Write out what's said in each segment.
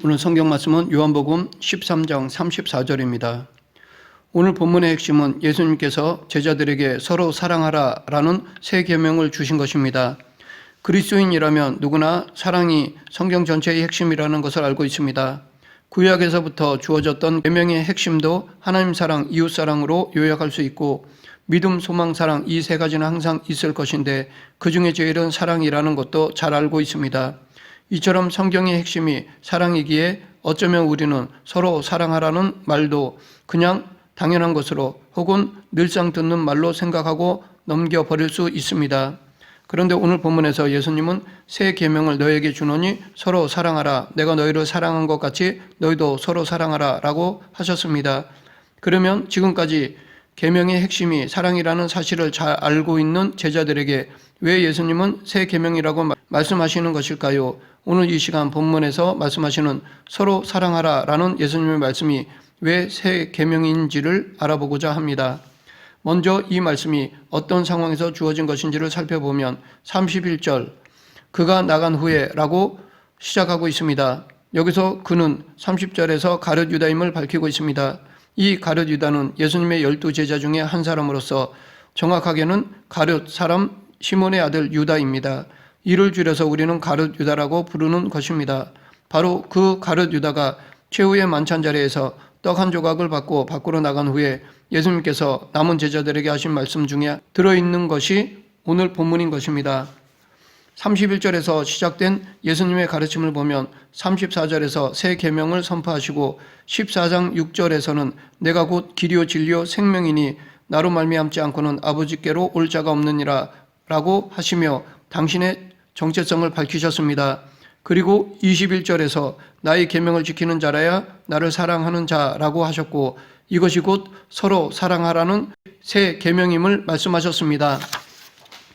오늘 성경 말씀은 요한복음 13장 34절입니다. 오늘 본문의 핵심은 예수님께서 제자들에게 서로 사랑하라라는 새 계명을 주신 것입니다. 그리스도인이라면 누구나 사랑이 성경 전체의 핵심이라는 것을 알고 있습니다. 구약에서부터 주어졌던 계명의 핵심도 하나님 사랑, 이웃 사랑으로 요약할 수 있고 믿음, 소망, 사랑 이 세 가지는 항상 있을 것인데 그 중에 제일은 사랑이라는 것도 잘 알고 있습니다. 이처럼 성경의 핵심이 사랑이기에 어쩌면 우리는 서로 사랑하라는 말도 그냥 당연한 것으로 혹은 늘상 듣는 말로 생각하고 넘겨버릴 수 있습니다. 그런데 오늘 본문에서 예수님은 새 계명을 너에게 주노니 서로 사랑하라. 내가 너희를 사랑한 것 같이 너희도 서로 사랑하라 라고 하셨습니다. 그러면 지금까지 계명의 핵심이 사랑이라는 사실을 잘 알고 있는 제자들에게 왜 예수님은 새 계명이라고 말씀하시는 것일까요? 오늘 이 시간 본문에서 말씀하시는 서로 사랑하라 라는 예수님의 말씀이 왜 새 계명인지를 알아보고자 합니다. 먼저 이 말씀이 어떤 상황에서 주어진 것인지를 살펴보면 31절 그가 나간 후에 라고 시작하고 있습니다. 여기서 그는 30절에서 가룟 유다임을 밝히고 있습니다. 이 가룟 유다는 예수님의 12제자 중에 한 사람으로서 정확하게는 가룟 사람 시몬의 아들 유다입니다. 이를 줄여서 우리는 가룟 유다라고 부르는 것입니다. 바로 그 가룟 유다가 최후의 만찬 자리에서 떡 한 조각을 받고 밖으로 나간 후에 예수님께서 남은 제자들에게 하신 말씀 중에 들어있는 것이 오늘 본문인 것입니다. 31절에서 시작된 예수님의 가르침을 보면 34절에서 새 계명을 선포하시고 14장 6절에서는 내가 곧 길이요 진리요 생명이니 나로 말미암지 않고는 아버지께로 올 자가 없느니라 라고 하시며 당신의 정체성을 밝히셨습니다. 그리고 21절에서 나의 계명을 지키는 자라야 나를 사랑하는 자라고 하셨고 이것이 곧 서로 사랑하라는 새 계명임을 말씀하셨습니다.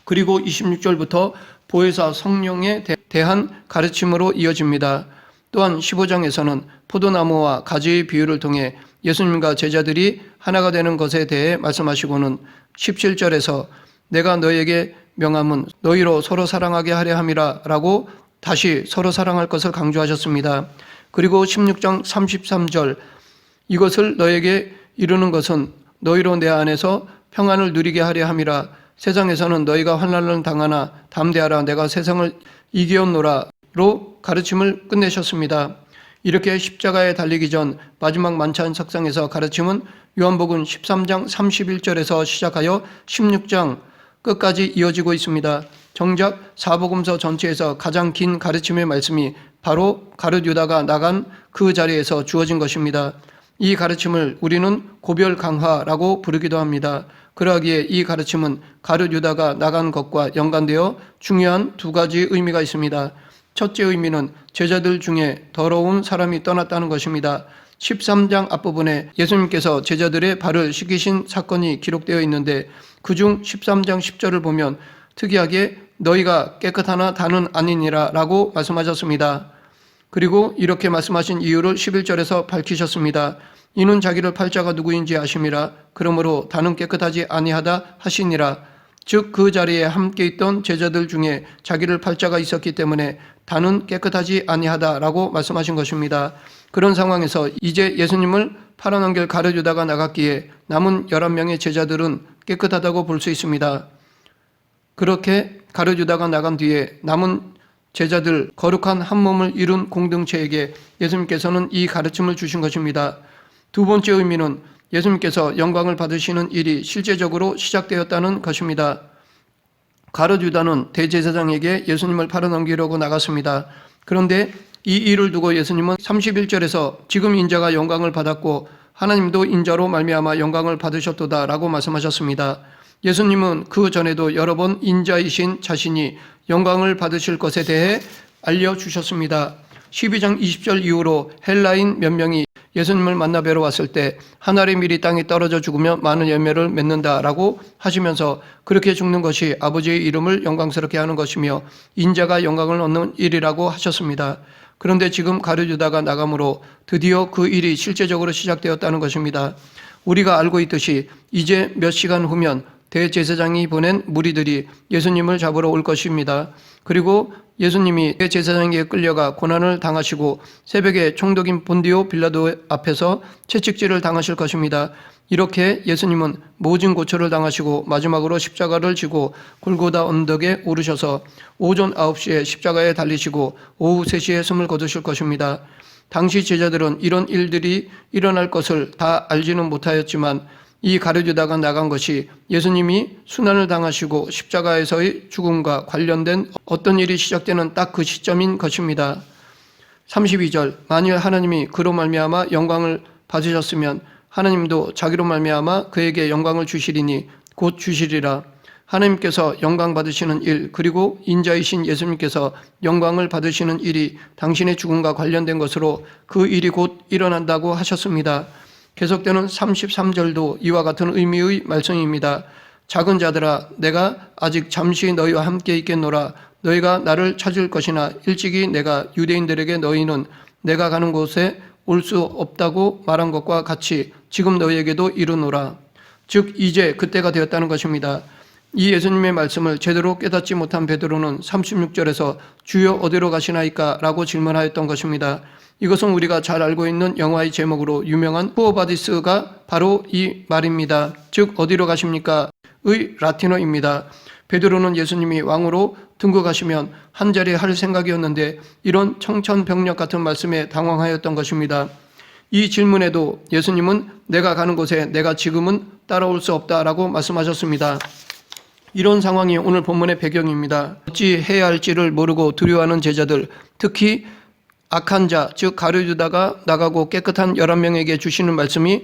그리고 26절부터 보혜사 성령에 대한 가르침으로 이어집니다. 또한 15장에서는 포도나무와 가지의 비유를 통해 예수님과 제자들이 하나가 되는 것에 대해 말씀하시고는 17절에서 내가 너에게 명함은 너희로 서로 사랑하게 하려 함이라 라고 다시 서로 사랑할 것을 강조하셨습니다. 그리고 16장 33절 이것을 너에게 이루는 것은 너희로 내 안에서 평안을 누리게 하려 함이라 세상에서는 너희가 환난을 당하나 담대하라 내가 세상을 이기었노라로 가르침을 끝내셨습니다. 이렇게 십자가에 달리기 전 마지막 만찬 석상에서 가르침은 요한복음 13장 31절에서 시작하여 16장 끝까지 이어지고 있습니다. 정작 사복음서 전체에서 가장 긴 가르침의 말씀이 바로 가룟 유다가 나간 그 자리에서 주어진 것입니다. 이 가르침을 우리는 고별 강화라고 부르기도 합니다. 그러하기에 이 가르침은 가룟 유다가 나간 것과 연관되어 중요한 두 가지 의미가 있습니다. 첫째 의미는 제자들 중에 더러운 사람이 떠났다는 것입니다. 13장 앞부분에 예수님께서 제자들의 발을 씻기신 사건이 기록되어 있는데 그중 13장 10절을 보면 특이하게 너희가 깨끗하나 다는 아니니라 라고 말씀하셨습니다. 그리고 이렇게 말씀하신 이유를 11절에서 밝히셨습니다. 이는 자기를 팔자가 누구인지 아심이라 그러므로 다는 깨끗하지 아니하다 하시니라. 즉 그 자리에 함께 있던 제자들 중에 자기를 팔자가 있었기 때문에 다는 깨끗하지 아니하다라고 말씀하신 것입니다. 그런 상황에서 이제 예수님을 팔아넘길 가룟 유다가 나갔기에 남은 11명의 제자들은 깨끗하다고 볼 수 있습니다. 그렇게 가룟 유다가 나간 뒤에 남은 제자들 거룩한 한 몸을 이룬 공동체에게 예수님께서는 이 가르침을 주신 것입니다. 두 번째 의미는 예수님께서 영광을 받으시는 일이 실제적으로 시작되었다는 것입니다. 가룟 유다는 대제사장에게 예수님을 팔아넘기려고 나갔습니다. 그런데 이 일을 두고 예수님은 31절에서 지금 인자가 영광을 받았고 하나님도 인자로 말미암아 영광을 받으셨도다 라고 말씀하셨습니다. 예수님은 그 전에도 여러 번 인자이신 자신이 영광을 받으실 것에 대해 알려주셨습니다. 12장 20절 이후로 헬라인 몇 명이 예수님을 만나 뵈러 왔을 때 한 알의 밀이 땅에 떨어져 죽으면 많은 열매를 맺는다라고 하시면서 그렇게 죽는 것이 아버지의 이름을 영광스럽게 하는 것이며 인자가 영광을 얻는 일이라고 하셨습니다. 그런데 지금 가룟 유다가 나감으로 드디어 그 일이 실제적으로 시작되었다는 것입니다. 우리가 알고 있듯이 이제 몇 시간 후면 대제사장이 보낸 무리들이 예수님을 잡으러 올 것입니다. 그리고 예수님이 제사장에게 끌려가 고난을 당하시고 새벽에 총독인 본디오 빌라도 앞에서 채찍질을 당하실 것입니다. 이렇게 예수님은 모진 고초를 당하시고 마지막으로 십자가를 지고 골고다 언덕에 오르셔서 오전 9시에 십자가에 달리시고 오후 3시에 숨을 거두실 것입니다. 당시 제자들은 이런 일들이 일어날 것을 다 알지는 못하였지만 이 가룟유다가 나간 것이 예수님이 순환을 당하시고 십자가에서의 죽음과 관련된 어떤 일이 시작되는 딱 그 시점인 것입니다. 32절, 만일 하나님이 그로 말미암아 영광을 받으셨으면 하나님도 자기로 말미암아 그에게 영광을 주시리니 곧 주시리라. 하나님께서 영광 받으시는 일, 그리고 인자이신 예수님께서 영광을 받으시는 일이 당신의 죽음과 관련된 것으로 그 일이 곧 일어난다고 하셨습니다. 계속되는 33절도 이와 같은 의미의 말씀입니다. 작은 자들아, 내가 아직 잠시 너희와 함께 있겠노라. 너희가 나를 찾을 것이나 일찍이 내가 유대인들에게 너희는 내가 가는 곳에 올 수 없다고 말한 것과 같이 지금 너희에게도 이르노라. 즉 이제 그때가 되었다는 것입니다. 이 예수님의 말씀을 제대로 깨닫지 못한 베드로는 36절에서 주여 어디로 가시나이까? 라고 질문하였던 것입니다. 이것은 우리가 잘 알고 있는 영화의 제목으로 유명한 쿠어바디스가 바로 이 말입니다. 즉 어디로 가십니까? 의 라틴어입니다. 베드로는 예수님이 왕으로 등극하시면 한자리 할 생각이었는데 이런 청천벽력 같은 말씀에 당황하였던 것입니다. 이 질문에도 예수님은 내가 가는 곳에 내가 지금은 따라올 수 없다라고 말씀하셨습니다. 이런 상황이 오늘 본문의 배경입니다. 어찌 해야 할지를 모르고 두려워하는 제자들, 특히 악한 자, 즉 가룟유다가 나가고 깨끗한 11명에게 주시는 말씀이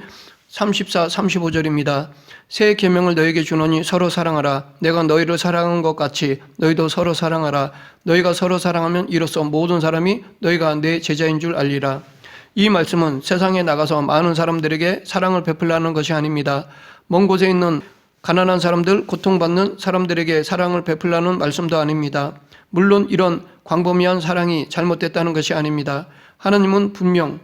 34, 35절입니다. 새 계명을 너에게 주노니 서로 사랑하라. 내가 너희를 사랑한 것 같이 너희도 서로 사랑하라. 너희가 서로 사랑하면 이로써 모든 사람이 너희가 내 제자인 줄 알리라. 이 말씀은 세상에 나가서 많은 사람들에게 사랑을 베풀라는 것이 아닙니다. 먼 곳에 있는 가난한 사람들, 고통받는 사람들에게 사랑을 베풀라는 말씀도 아닙니다. 물론 이런 광범위한 사랑이 잘못됐다는 것이 아닙니다. 하나님은 분명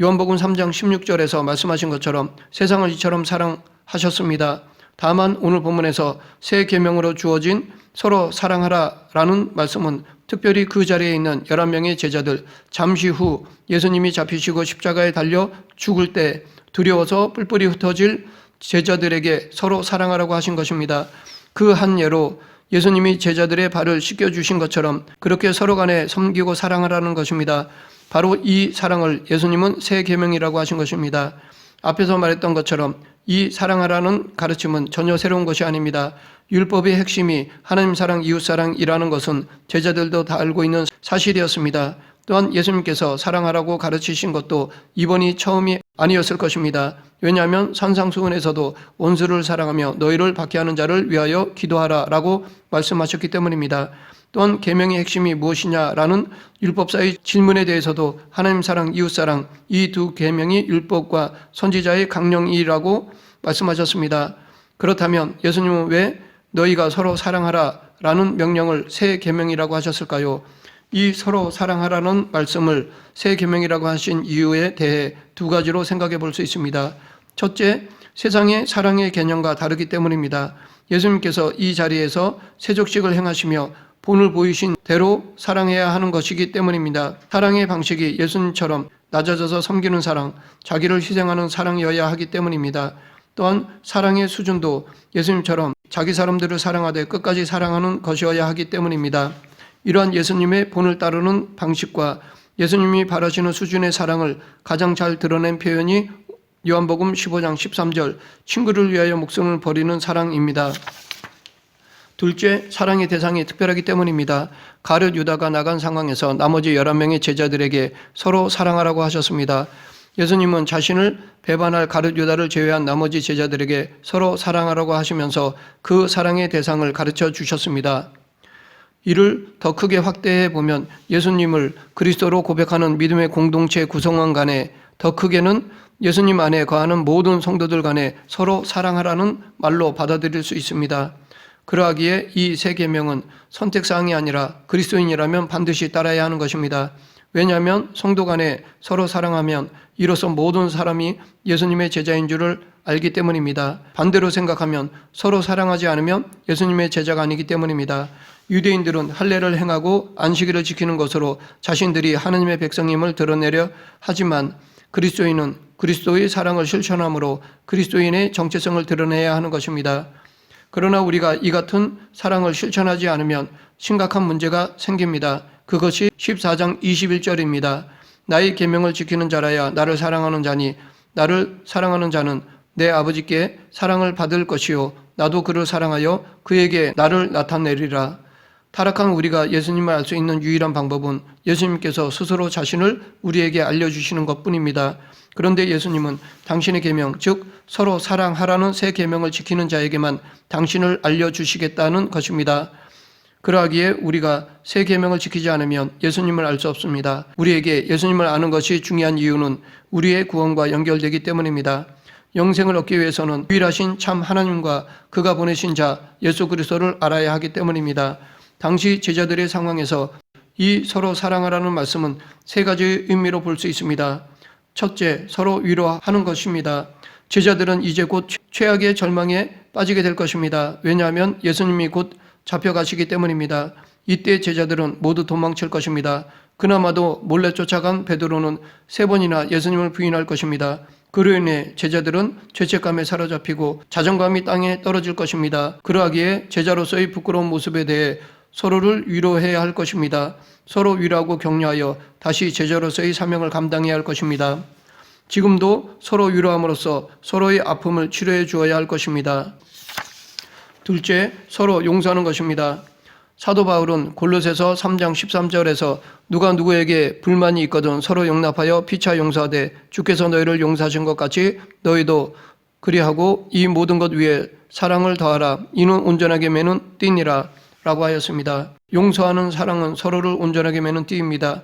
요한복음 3장 16절에서 말씀하신 것처럼 세상을 이처럼 사랑하셨습니다. 다만 오늘 본문에서 새 계명으로 주어진 서로 사랑하라라는 말씀은 특별히 그 자리에 있는 11명의 제자들, 잠시 후 예수님이 잡히시고 십자가에 달려 죽을 때 두려워서 뿔뿔이 흩어질 제자들에게 서로 사랑하라고 하신 것입니다. 그 한 예로 예수님이 제자들의 발을 씻겨주신 것처럼 그렇게 서로 간에 섬기고 사랑하라는 것입니다. 바로 이 사랑을 예수님은 새 계명이라고 하신 것입니다. 앞에서 말했던 것처럼 이 사랑하라는 가르침은 전혀 새로운 것이 아닙니다. 율법의 핵심이 하나님 사랑, 이웃 사랑이라는 것은 제자들도 다 알고 있는 사실이었습니다. 또한 예수님께서 사랑하라고 가르치신 것도 이번이 처음이 아니었을 것입니다. 왜냐하면 산상수훈에서도 원수를 사랑하며 너희를 박해하는 자를 위하여 기도하라 라고 말씀하셨기 때문입니다. 또한 계명의 핵심이 무엇이냐라는 율법사의 질문에 대해서도 하나님 사랑, 이웃 사랑 이 두 계명이 율법과 선지자의 강령이라고 말씀하셨습니다. 그렇다면 예수님은 왜 너희가 서로 사랑하라 라는 명령을 새 계명이라고 하셨을까요? 이 서로 사랑하라는 말씀을 새 계명이라고 하신 이유에 대해 두 가지로 생각해 볼 수 있습니다. 첫째, 세상의 사랑의 개념과 다르기 때문입니다. 예수님께서 이 자리에서 세족식을 행하시며 본을 보이신 대로 사랑해야 하는 것이기 때문입니다. 사랑의 방식이 예수님처럼 낮아져서 섬기는 사랑, 자기를 희생하는 사랑이어야 하기 때문입니다. 또한 사랑의 수준도 예수님처럼 자기 사람들을 사랑하되 끝까지 사랑하는 것이어야 하기 때문입니다. 이러한 예수님의 본을 따르는 방식과 예수님이 바라시는 수준의 사랑을 가장 잘 드러낸 표현이 요한복음 15장 13절 친구를 위하여 목숨을 버리는 사랑입니다. 둘째, 사랑의 대상이 특별하기 때문입니다. 가룟 유다가 나간 상황에서 나머지 11명의 제자들에게 서로 사랑하라고 하셨습니다. 예수님은 자신을 배반할 가룟 유다를 제외한 나머지 제자들에게 서로 사랑하라고 하시면서 그 사랑의 대상을 가르쳐 주셨습니다. 이를 더 크게 확대해 보면 예수님을 그리스도로 고백하는 믿음의 공동체 구성원 간에 더 크게는 예수님 안에 거하는 모든 성도들 간에 서로 사랑하라는 말로 받아들일 수 있습니다. 그러하기에 이 세 계명은 선택사항이 아니라 그리스도인이라면 반드시 따라야 하는 것입니다. 왜냐하면 성도 간에 서로 사랑하면 이로써 모든 사람이 예수님의 제자인 줄을 알기 때문입니다. 반대로 생각하면 서로 사랑하지 않으면 예수님의 제자가 아니기 때문입니다. 유대인들은 할례를 행하고 안식일을 지키는 것으로 자신들이 하느님의 백성임을 드러내려 하지만 그리스도인은 그리스도의 사랑을 실천함으로 그리스도인의 정체성을 드러내야 하는 것입니다. 그러나 우리가 이 같은 사랑을 실천하지 않으면 심각한 문제가 생깁니다. 그것이 14장 21절입니다. 나의 계명을 지키는 자라야 나를 사랑하는 자니 나를 사랑하는 자는 내 아버지께 사랑을 받을 것이요 나도 그를 사랑하여 그에게 나를 나타내리라. 타락한 우리가 예수님을 알 수 있는 유일한 방법은 예수님께서 스스로 자신을 우리에게 알려주시는 것뿐입니다. 그런데 예수님은 당신의 계명, 즉 서로 사랑하라는 새 계명을 지키는 자에게만 당신을 알려주시겠다는 것입니다. 그러하기에 우리가 새 계명을 지키지 않으면 예수님을 알 수 없습니다. 우리에게 예수님을 아는 것이 중요한 이유는 우리의 구원과 연결되기 때문입니다. 영생을 얻기 위해서는 유일하신 참 하나님과 그가 보내신 자 예수 그리스도를 알아야 하기 때문입니다. 당시 제자들의 상황에서 이 서로 사랑하라는 말씀은 세 가지 의미로 볼 수 있습니다. 첫째, 서로 위로하는 것입니다. 제자들은 이제 곧 최악의 절망에 빠지게 될 것입니다. 왜냐하면 예수님이 곧 잡혀가시기 때문입니다. 이때 제자들은 모두 도망칠 것입니다. 그나마도 몰래 쫓아간 베드로는 3번이나 예수님을 부인할 것입니다. 그로 인해 제자들은 죄책감에 사로잡히고 자존감이 땅에 떨어질 것입니다. 그러하기에 제자로서의 부끄러운 모습에 대해 서로를 위로해야 할 것입니다. 서로 위로하고 격려하여 다시 제자로서의 사명을 감당해야 할 것입니다. 지금도 서로 위로함으로써 서로의 아픔을 치료해 주어야 할 것입니다. 둘째, 서로 용서하는 것입니다. 사도 바울은 골로새서 3장 13절에서 누가 누구에게 불만이 있거든 서로 용납하여 피차 용서하되 주께서 너희를 용서하신 것 같이 너희도 그리하고 이 모든 것 위에 사랑을 더하라. 이는 온전하게 매는 띠니라 라고 하였습니다. 용서하는 사랑은 서로를 온전하게 매는 띠입니다.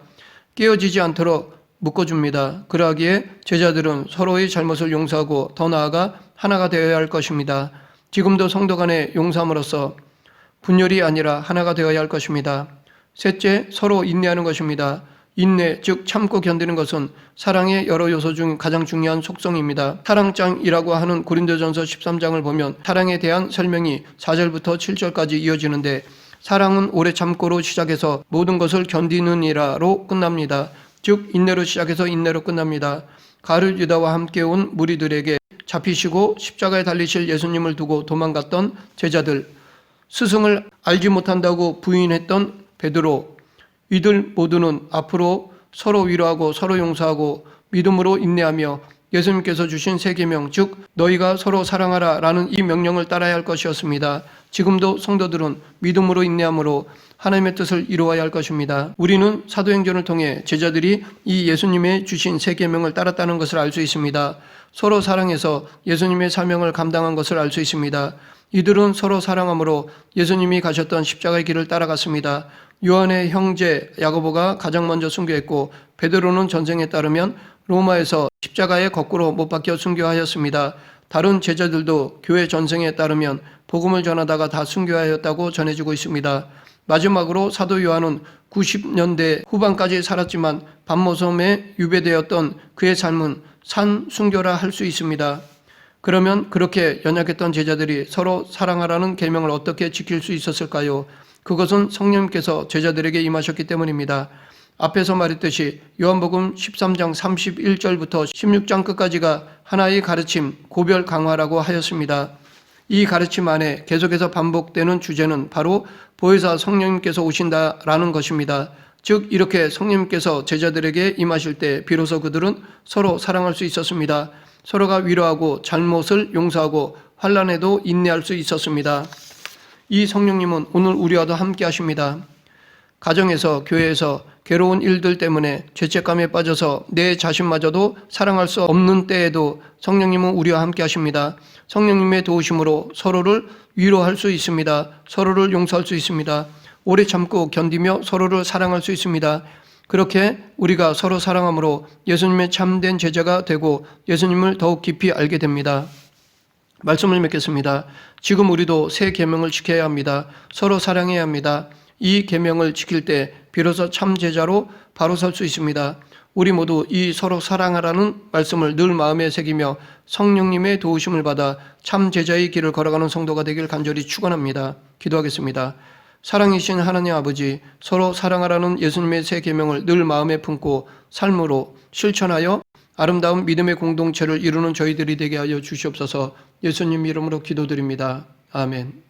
깨어지지 않도록 묶어줍니다. 그러하기에 제자들은 서로의 잘못을 용서하고 더 나아가 하나가 되어야 할 것입니다. 지금도 성도 간의 용서함으로써 분열이 아니라 하나가 되어야 할 것입니다. 셋째, 서로 인내하는 것입니다. 인내, 즉 참고 견디는 것은 사랑의 여러 요소 중 가장 중요한 속성입니다. 사랑장이라고 하는 고린도전서 13장을 보면 사랑에 대한 설명이 4절부터 7절까지 이어지는데 사랑은 오래 참고로 시작해서 모든 것을 견디는 이라로 끝납니다. 즉 인내로 시작해서 인내로 끝납니다. 가룟 유다와 함께 온 무리들에게 잡히시고 십자가에 달리실 예수님을 두고 도망갔던 제자들, 스승을 알지 못한다고 부인했던 베드로, 이들 모두는 앞으로 서로 위로하고 서로 용서하고 믿음으로 인내하며 예수님께서 주신 새 계명, 즉 너희가 서로 사랑하라 라는 이 명령을 따라야 할 것이었습니다. 지금도 성도들은 믿음으로 인내함으로 하나님의 뜻을 이루어야 할 것입니다. 우리는 사도행전을 통해 제자들이 이 예수님의 주신 새 계명을 따랐다는 것을 알 수 있습니다. 서로 사랑해서 예수님의 사명을 감당한 것을 알 수 있습니다. 이들은 서로 사랑함으로 예수님이 가셨던 십자가의 길을 따라갔습니다. 요한의 형제 야고보가 가장 먼저 순교했고 베드로는 전생에 따르면 로마에서 십자가에 거꾸로 못 박혀 순교하였습니다. 다른 제자들도 교회 전생에 따르면 복음을 전하다가 다 순교하였다고 전해지고 있습니다. 마지막으로 사도 요한은 90년대 후반까지 살았지만 밤모섬에 유배되었던 그의 삶은 산 순교라 할 수 있습니다. 그러면 그렇게 연약했던 제자들이 서로 사랑하라는 계명을 어떻게 지킬 수 있었을까요? 그것은 성령님께서 제자들에게 임하셨기 때문입니다. 앞에서 말했듯이 요한복음 13장 31절부터 16장 끝까지가 하나의 가르침, 고별 강화라고 하였습니다. 이 가르침 안에 계속해서 반복되는 주제는 바로 보혜사 성령님께서 오신다라는 것입니다. 즉 이렇게 성령님께서 제자들에게 임하실 때 비로소 그들은 서로 사랑할 수 있었습니다. 서로가 위로하고 잘못을 용서하고 환난에도 인내할 수 있었습니다. 이 성령님은 오늘 우리와도 함께 하십니다. 가정에서, 교회에서 괴로운 일들 때문에 죄책감에 빠져서 내 자신마저도 사랑할 수 없는 때에도 성령님은 우리와 함께 하십니다. 성령님의 도우심으로 서로를 위로할 수 있습니다. 서로를 용서할 수 있습니다. 오래 참고 견디며 서로를 사랑할 수 있습니다. 그렇게 우리가 서로 사랑함으로 예수님의 참된 제자가 되고 예수님을 더욱 깊이 알게 됩니다. 말씀을 맺겠습니다. 지금 우리도 새 계명을 지켜야 합니다. 서로 사랑해야 합니다. 이 계명을 지킬 때 비로소 참 제자로 바로 설 수 있습니다. 우리 모두 이 서로 사랑하라는 말씀을 늘 마음에 새기며 성령님의 도우심을 받아 참 제자의 길을 걸어가는 성도가 되길 간절히 축원합니다. 기도하겠습니다. 사랑이신 하나님 아버지, 서로 사랑하라는 예수님의 새 계명을 늘 마음에 품고 삶으로 실천하여 아름다운 믿음의 공동체를 이루는 저희들이 되게 하여 주시옵소서. 예수님 이름으로 기도드립니다. 아멘.